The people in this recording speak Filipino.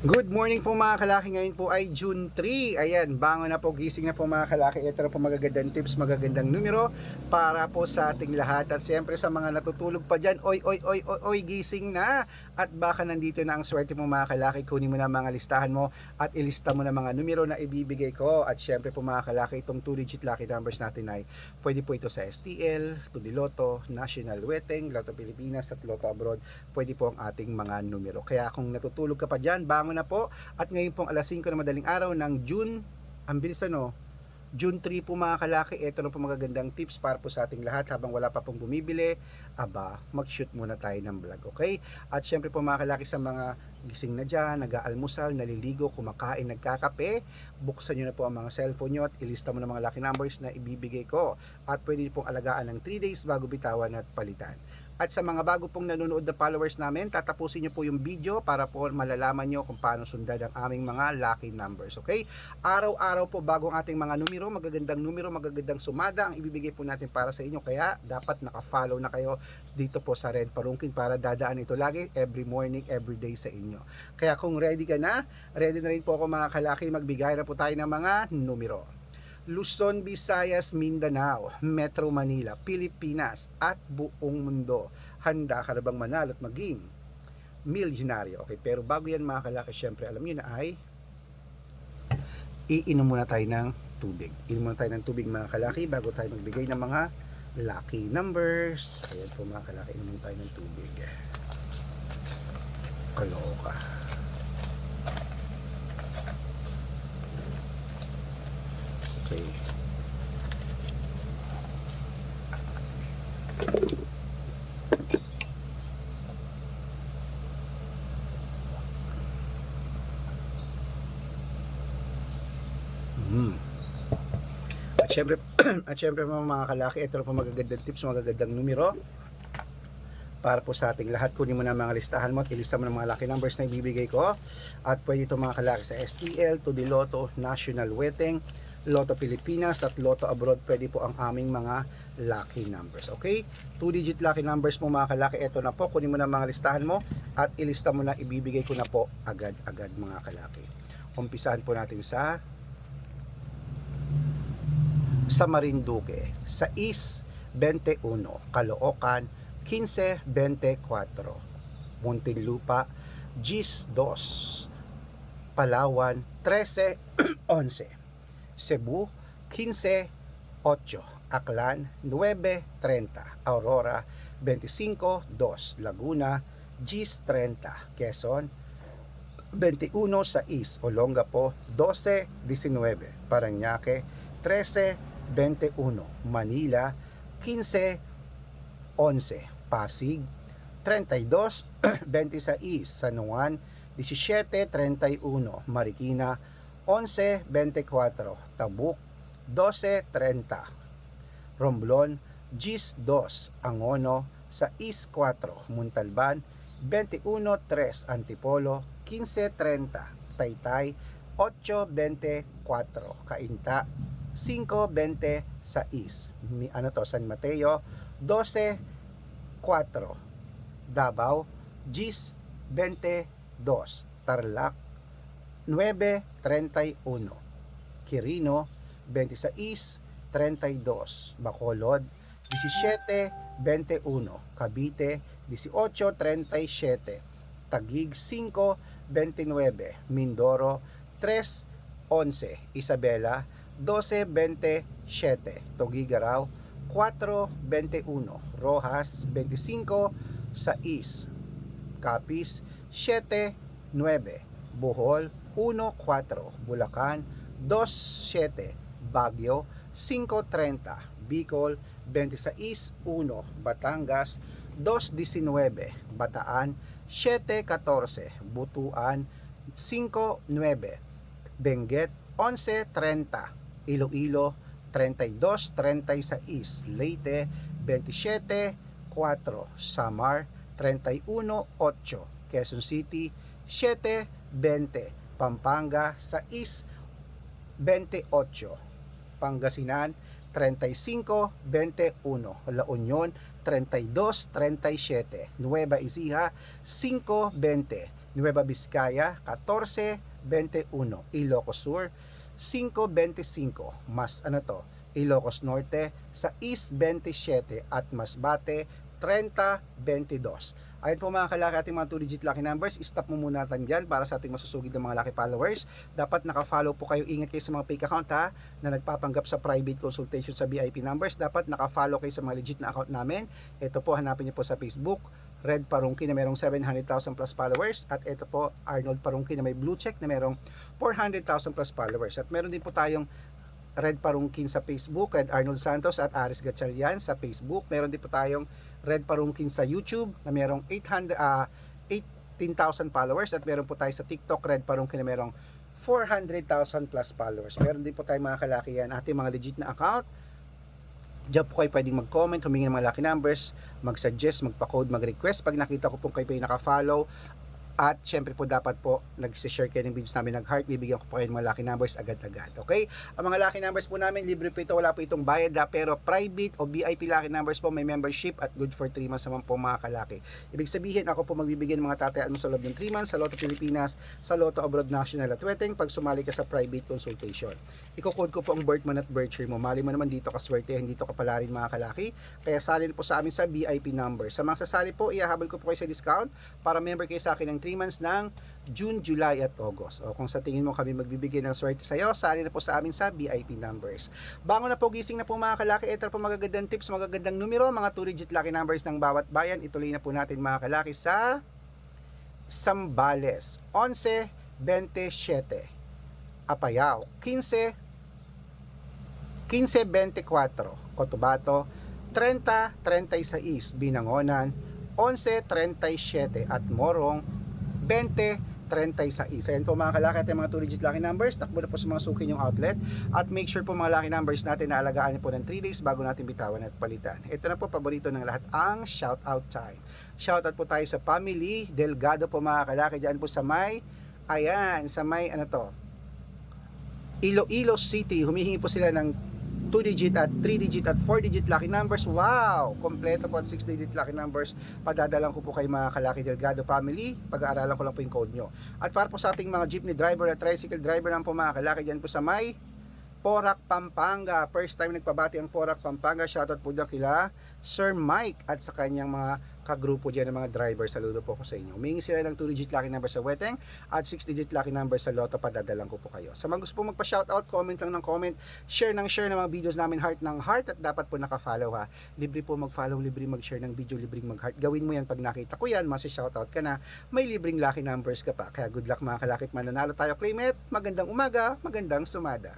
Good morning po mga kalaki. Ngayon po ay June 3. Ayan, bangon na po, gising na po mga kalaki. Ito na po magagandang tips, magagandang numero para po sa ating lahat. At siyempre sa mga natutulog pa dyan, oy, oy, oy, oy, oy, gising na. At baka nandito na ang swerte mo mga kalaki. Kunin mo na mga listahan mo at ilista mo na mga numero na ibibigay ko. At siyempre po mga kalaki, itong 2-digit lucky numbers natin ay pwede po ito sa STL, Tudi Lotto, National Weteng, Lotto Pilipinas at Lotto Abroad. Pwede po ang ating mga numero. Kaya kung natutulog ka pa dyan, bangon na po. At ngayon pong alas 5 na madaling araw ng June, ang bilis June 3 po mga kalaki. Ito na po magagandang tips para po sa ating lahat habang wala pa pong bumibili. Aba, mag-shoot muna tayo ng vlog, okay? At syempre po mga kalaki, sa mga gising na dyan, nag-aalmusal, naliligo, kumakain, nagkakape, buksan nyo na po ang mga cellphone nyo at ilista mo na mga lucky numbers na ibibigay ko. At pwede pong alagaan ng 3 days bago bitawan at palitan. At sa mga bago pong nanonood na followers namin, tatapusin nyo po yung video para po malalaman nyo kung paano sundan ang aming mga lucky numbers. Okay? Araw-araw po bago ang ating mga numero, magagandang sumada ang ibibigay po natin para sa inyo. Kaya dapat naka-follow na kayo dito po sa Red Parungkin para dadaan ito lagi every morning, every day sa inyo. Kaya kung ready na rin po ako mga kalaki, magbigay na po tayo ng mga numero. Luzon, Visayas, Mindanao, Metro Manila, Pilipinas at buong mundo. Handa ka na bang manalo at maging milyonaryo? Okay, pero bago yan mga kalaki, syempre alam niyo na ay iinom muna tayo ng tubig. Inom muna tayo ng tubig mga kalaki bago tayo magbigay ng mga lucky numbers. Ayan po mga kalaki, inom tayo ng tubig. Kaloka. Okay. At syempre mga kalaki, ito na po magagandang tips, magagandang numero para po sa ating lahat. Kunin mo na mga listahan mo at ilista mo na mga lucky numbers na ibibigay ko. At pwede ito mga kalaki sa STL, Tudi Lotto, National Weteng, Lotto Pilipinas at Lotto Abroad. Pwede po ang aming mga lucky numbers. Okay? 2-digit lucky numbers mo mga kalaki. Ito na po. Kunin mo na mga listahan mo at ilista mo na, ibibigay ko na po agad-agad mga kalaki. Umpisahan po natin sa Marinduque, sa East 21, Caloocan 15-24, Muntinlupa Gis 2, Palawan 13-11, Cebu 15-8, Aklan 9-30, Aurora 25-2, Laguna Gis 30, Quezon 21-6, Olongapo 12-19, Parañaque 13-21, Manila 15-11, Pasig 32-26, San Juan 17-31, Marikina 11-24, Tabuk 12-30, Romblon 10-2, Angono 6-4, Montalban 21-3, Antipolo 15-30, Taytay 8-24, Cainta 5-26, San Mateo 12-4, Davao 10-22, Tarlac 9-31, Quirino 26-32, Bacolod 17-21, Cavite 18-37, Taguig 5-29, Mindoro 3-11, Isabela 12-27, Tuguegarao 4-21, Rojas 25-6, Capiz 7-9, Bohol 1-4, Bulacan 2-7, Baguio 5-30, Bicol 26-1, Batangas 2-19, Bataan 7-14, Butuan 5-9, Benguet 11-30, Iloilo 32-36, Leyte 27-4, Samar 31-8, Quezon City 7-20, Pampanga 6-28, Pangasinan 35-21, La Union 32-37, Nueva Ecija 5-20, Nueva Vizcaya 14-21, Ilocos Sur 5-25, Ilocos Norte sa East 27 at Masbate 30-22. Ayun po mga kalaki, ating mga 2-digit lucky numbers. Stop mo muna natin dyan para sa ating masusugid ng mga lucky followers. Dapat naka-follow po kayo. Ingat kayo sa mga fake account ha, na nagpapanggap sa private consultation sa VIP numbers. Dapat naka-follow kayo sa mga legit na account namin. Ito po, hanapin niyo po sa Facebook, Red Parungki na merong 700,000 plus followers. At ito po, Arnold Parungki na may blue check na merong 400,000 plus followers. At meron din po tayong Red Parungkin sa Facebook, Red Arnold Santos at Aris Gatchalian sa Facebook. Meron din po tayong Red Parungkin sa YouTube na merong 18,000 followers at meron po tayo sa TikTok, Red Parungkin na merong 400,000 plus followers. Meron din po tayo mga kalaki yan, ating mga legit na account. Diyan po kayo pwedeng mag-comment, humingi ng mga lucky numbers, mag-suggest, magpa-code, mag-request. Pag nakita ko po kayo pa yung naka-follow, at syempre po dapat po nag-share kayo ng videos namin nag-heart, bibigyan ko po kayo ng mga lucky numbers agad-agad. Okay? Ang mga lucky numbers po namin, libre po ito, wala po itong bayad pero private o VIP lucky numbers po, may membership at good for 3 months naman po mga kalaki. Ibig sabihin, ako po magbibigyan ng mga tatayaan mo sa loob ng 3 months sa Lotto Pilipinas, sa Lotto Abroad National at Weteng pag sumali ka sa private consultation. Iko-code ko po ang birth month at birth year mo. Mali mo naman dito ka swerte, hindi to kapala rin mga kalaki. Kaya salin po sa amin sa VIP number. Sa mga sasali po, ihahabol ko po kayo sa discount para member kayo sa akin ng 3 months ng June, July at August. O kung sa tingin mo kami magbibigay ng swerte sa iyo, sali na po sa amin sa VIP numbers. Bango na po, gising na po mga kalaki. Ito po magagandang tips, magagandang numero, mga 2-digit lucky numbers ng bawat bayan. Ituloy na po natin mga kalaki sa Zambales 11-27, Apayao 15-24, Cotabato 30-36, Binangonan 11-37 at Morong 20-36. Ayan po mga kalaki at yung mga 2-digit lucky numbers. Takbo na po sa mga suki yung outlet at make sure po mga lucky numbers natin na alagaan po ng 3 days bago natin bitawan at palitan. Ito na po paborito ng lahat, ang shout out time. Shout out po tayo sa family Delgado po mga kalaki, dyan po sa may Iloilo City. Humihingi po sila ng 2-digit at 3-digit at 4-digit lucky numbers. Wow! Kompleto po at 6-digit lucky numbers. Padadalang ko po kay mga kalaki Delgado family. Pag-aaralan ko lang po yung code nyo. At para po sa ating mga jeepney driver at tricycle driver lang po mga kalaki, dyan po sa may Porac, Pampanga. First time nagpabati ang Porac, Pampanga. Shoutout po dyan kila Sir Mike at sa kanyang mga kagrupo dyan ng mga driver. Saludo po ko sa inyo. Humingi sila ng 2-digit lucky number sa Weteng at 6-digit lucky number sa Lotto. Padadalang ko po kayo. Sa mga gusto po magpa-shoutout, comment lang ng comment, share ng mga videos namin, heart ng heart, at dapat po naka-follow ha. Libre po mag-follow, libre mag-share ng video, libre mag-heart. Gawin mo yan pag nakita ko yan, masi-shoutout ka na, may libreng lucky numbers ka pa. Kaya good luck mga kalakit, mananalo tayo. Claim it, magandang umaga, magandang sumada.